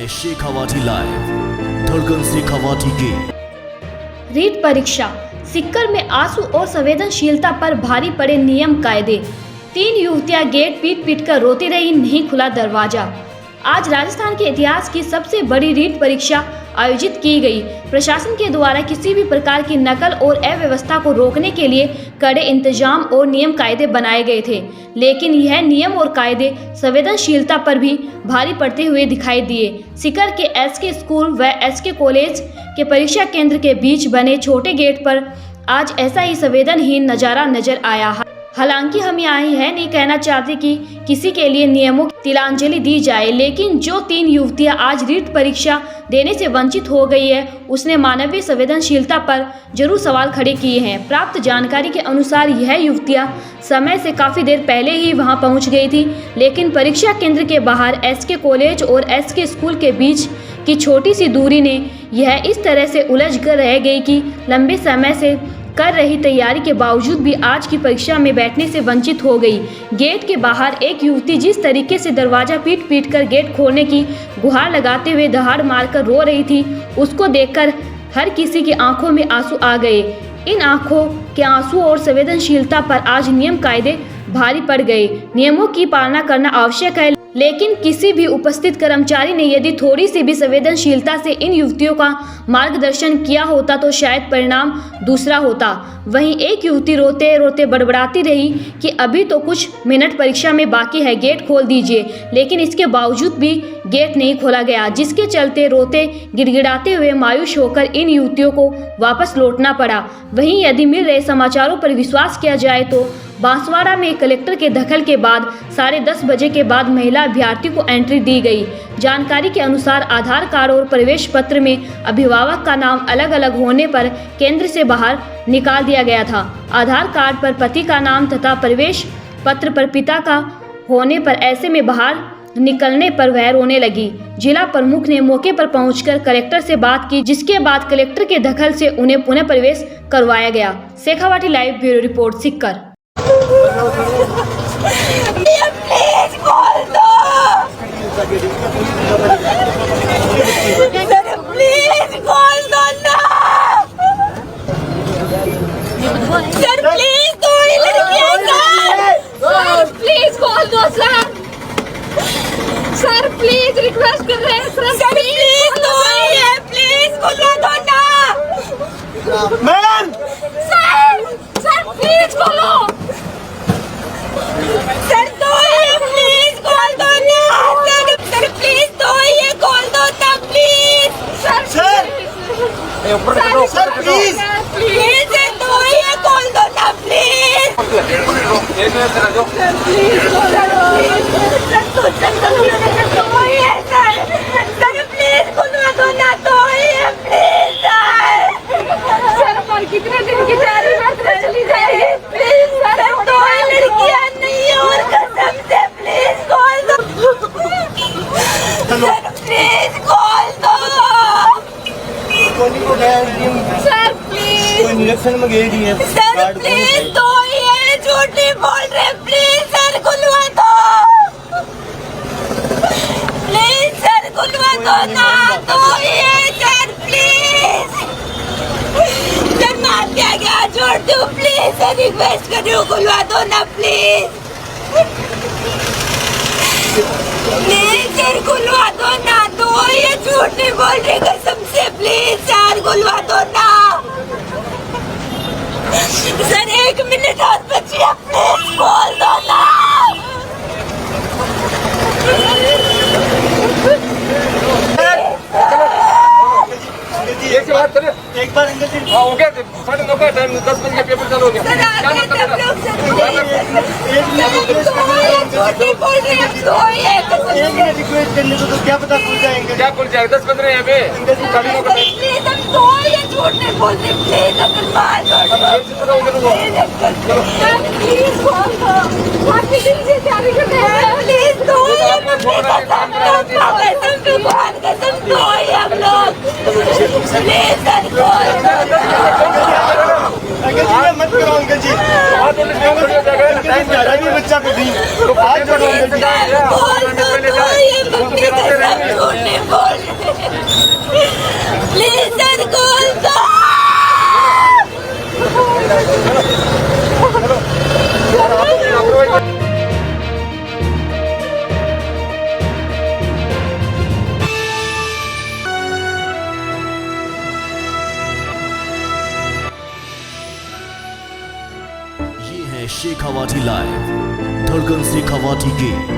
है शेखावाटी लाइव, धड़कन शेखावाटी की। रीट परीक्षा, सिक्कर में आंसू और संवेदनशीलता पर भारी पड़े नियम कायदे। 3 युवतियां गेट पीट पीट कर रोती रही, नहीं खुला दरवाजा। आज राजस्थान के इतिहास की सबसे बड़ी रीट परीक्षा आयोजित की गई। प्रशासन के द्वारा किसी भी प्रकार की नकल और अव्यवस्था को रोकने के लिए कड़े इंतजाम और नियम कायदे बनाए गए थे, लेकिन यह नियम और कायदे संवेदनशीलता पर भी भारी पड़ते हुए दिखाई दिए। सीकर के एसके स्कूल व एसके कॉलेज के परीक्षा केंद्र के बीच बने छोटे गेट पर आज ऐसा ही संवेदनहीन नजारा नजर आया। हालांकि हम यहाँ यह नहीं कहना चाहते कि किसी के लिए नियमों की तिलांजलि दी जाए, लेकिन जो 3 युवतियां आज रीट परीक्षा देने से वंचित हो गई है, उसने मानवीय संवेदनशीलता पर जरूर सवाल खड़े किए हैं। प्राप्त जानकारी के अनुसार यह युवतियां समय से काफ़ी देर पहले ही वहां पहुंच गई थी, लेकिन परीक्षा केंद्र के बाहर एसके कॉलेज और एसके स्कूल के बीच की छोटी सी दूरी ने यह इस तरह से उलझ कर रह गई कि लंबे समय से कर रही तैयारी के बावजूद भी आज की परीक्षा में बैठने से वंचित हो गई। गेट के बाहर एक युवती जिस तरीके से दरवाजा पीट पीट कर गेट खोलने की गुहार लगाते हुए दहाड़ मारकर रो रही थी, उसको देखकर हर किसी की आंखों में आंसू आ गए। इन आंखों के आंसू और संवेदनशीलता पर आज नियम कायदे भारी पड़ गए। नियमों की पालना करना आवश्यक है, लेकिन किसी भी उपस्थित कर्मचारी ने यदि थोड़ी सी भी संवेदनशीलता से इन युवतियों का मार्गदर्शन किया होता तो शायद परिणाम दूसरा होता। वहीं एक युवती रोते रोते बड़बड़ाती रही कि अभी तो कुछ मिनट परीक्षा में बाकी है, गेट खोल दीजिए, लेकिन इसके बावजूद भी गेट नहीं खोला गया, जिसके चलते रोते गिड़गिड़ाते हुए मायूस होकर इन युवतियों को वापस लौटना पड़ा। वहीं यदि मिल रहे समाचारों पर विश्वास किया जाए तो बांसवाड़ा में कलेक्टर के दखल के बाद 10:30 बजे के बाद महिला अभ्यर्थी को एंट्री दी गई। जानकारी के अनुसार आधार कार्ड और प्रवेश पत्र में अभिभावक का नाम अलग अलग होने पर केंद्र से बाहर निकाल दिया गया था। आधार कार्ड पर पति का नाम तथा प्रवेश पत्र पर पिता का होने पर ऐसे में बाहर निकलने पर वह रोने लगी। जिला प्रमुख ने मौके पर पहुंचकर कलेक्टर से बात की, जिसके बाद कलेक्टर के दखल से उन्हें पुनः प्रवेश करवाया गया। Shekhawati live bureau report, Sikar. Please खोल दो, प्लीज खोल दो ना सर, प्लीज दो ही लड़कियां सर, प्लीज खोल दो सर, प्लीज रिक्वेस्ट कर रहे हैं सर, प्लीज दो ही, प्लीज खोलो दो ना मैम, सर प्लीज खोलो सर, दो ये प्लीज खोल दो ना सर, प्लीज दो ये खोल दो ना प्लीज सर, प्लीज प्लीज दो ये खोल दो ना प्लीज, प्लीज खुलवा दो ना, दो ये प्लीज सर, पर कितने दिन की तैयारी में चली जाएगी, प्लीज सर, दो लड़कियां नहीं और कसम से प्लीज खोल दो सर, प्लीज खोल दो सर, प्लीज इंजेक्शन में गई है सर, प्लीज दो ये झूठ नहीं बोल रहे, प्लीज सर खुलवा दो, प्लीज सर खुलवा दो ना, दो ये सर प्लीज सर, मार दिया गया, छोड़ दो प्लीज सर, रिक्वेस्ट कर रही हूँ खुलवा दो ना प्लीज, प्लीज सर खुलवा दो ना, दो ये झूठ नहीं बोल रही कसम से, प्लीज सर खुलवा दो ना सर, 1 मिनट और बची है, प्लीज खोल दो ना एक बार अंकल जी हो गया 9:30 का टाइम, 10 बजे पेपर चालू हो गया, क्या मतलब है? रिक्वेस्ट करने को तो क्या पता खुल जाएंगे, क्या खुल जाएगा 10-15 यहाँ पे 9:30 का मत करो अंकल जी, बच्चा को दी बोल शेखावाटी लाइव धड़कन शेखावाटी गेट।